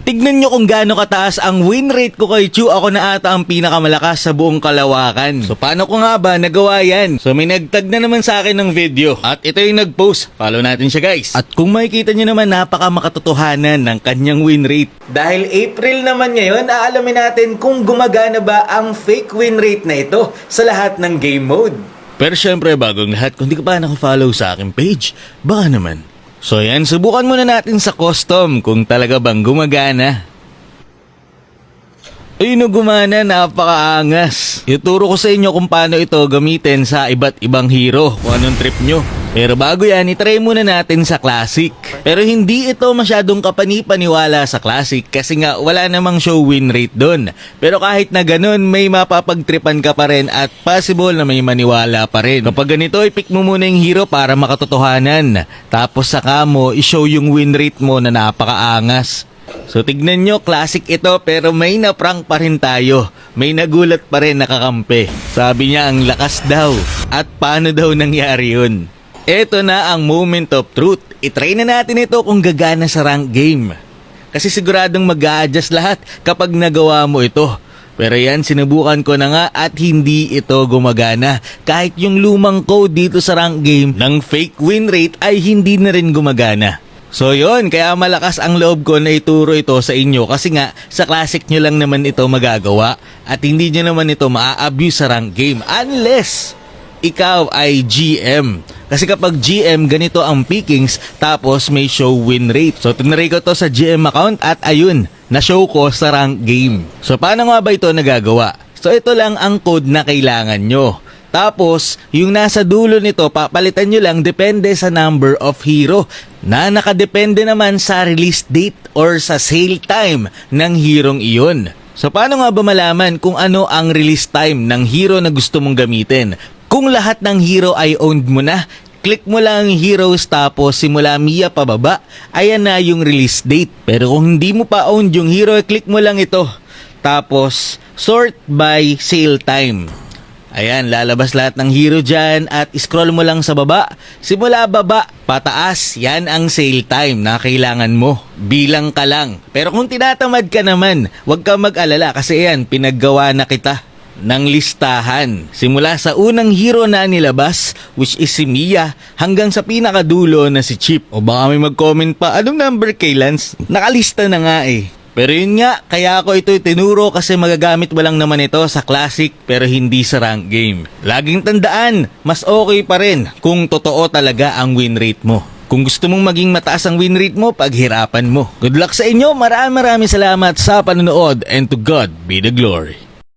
Tignan nyo kung gaano kataas ang win rate ko kay Chu. Ako na ata ang pinakamalakas sa buong Kalawakan. So paano ko nga ba nagawa yan? So may nagtag na naman sa akin ng video at ito yung nag-post. Follow natin siya guys. At kung makikita nyo naman, napaka makatotohanan ng kanyang win rate. Dahil April naman ngayon, aalamin natin kung gumagana ba ang fake win rate na ito sa lahat ng game mode. Pero syempre bagong lahat, kung di ka pa naka-follow sa aking page, baka naman. So yan, subukan muna natin sa custom kung talaga bang gumagana. Ayun o, gumana, napakaangas. Ituro ko sa inyo kung paano ito gamitin sa iba't ibang hero, kung anong trip nyo. Pero bago yan, itry muna natin sa Classic. Pero hindi ito masyadong kapani-paniwala sa Classic kasi nga wala namang show win rate doon. Pero kahit na ganun, may mapapagtripan ka pa rin at possible na may maniwala pa rin. Kapag ganito, i-pick mo muna yung hero para makatotohanan. Tapos saka mo, i-show yung win rate mo na napakaangas. So tignan nyo, Classic ito pero may na-prank pa rin tayo. May nagulat pa rin nakakampi. Sabi niya ang lakas daw. At paano daw nangyari yun? Ito na ang moment of truth. I-try na natin ito kung gagana sa rank game. Kasi siguradong mag-a-adjust lahat kapag nagawa mo ito. Pero yan, sinubukan ko na nga at hindi ito gumagana. Kahit yung lumang code dito sa rank game ng fake win rate ay hindi na rin gumagana. So yun, kaya malakas ang loob ko na ituro ito sa inyo kasi nga sa Classic nyo lang naman ito magagawa at hindi nyo naman ito maa-abuse sa rank game unless ikaw ay GM. Kasi kapag GM, ganito ang pickings tapos may show win rate. So tinry ko to sa GM account at ayun, na-show ko sa rank game. So paano nga ba ito nagagawa? So ito lang ang code na kailangan nyo. Tapos, yung nasa dulo nito, papalitan nyo lang depende sa number of hero na nakadepende naman sa release date or sa sale time ng hirong iyon. So paano nga ba malaman kung ano ang release time ng hero na gusto mong gamitin? Kung lahat ng hero ay owned mo na, click mo lang ang heroes tapos simula Mia pababa, ayan na yung release date. Pero kung hindi mo pa owned yung hero, click mo lang ito. Tapos, sort by sale time. Ayan, lalabas lahat ng hero dyan at scroll mo lang sa baba. Simula baba, pataas, yan ang sale time na kailangan mo. Bilang ka lang. Pero kung tinatamad ka naman, huwag ka mag-alala kasi yan, pinaggawa na kita ng listahan. Simula sa unang hero na nilabas, which is si Mia, hanggang sa pinakadulo na si Chip. O baka may mag-comment pa, anong number kay Lance? Nakalista na nga eh. Pero yun nga, kaya ako ito tinuro kasi magagamit mo lang naman ito sa Classic pero hindi sa rank game. Laging tandaan, mas okay pa rin kung totoo talaga ang win rate mo. Kung gusto mong maging mataas ang win rate mo, paghirapan mo. Good luck sa inyo, maraming salamat sa panonood and to God be the glory.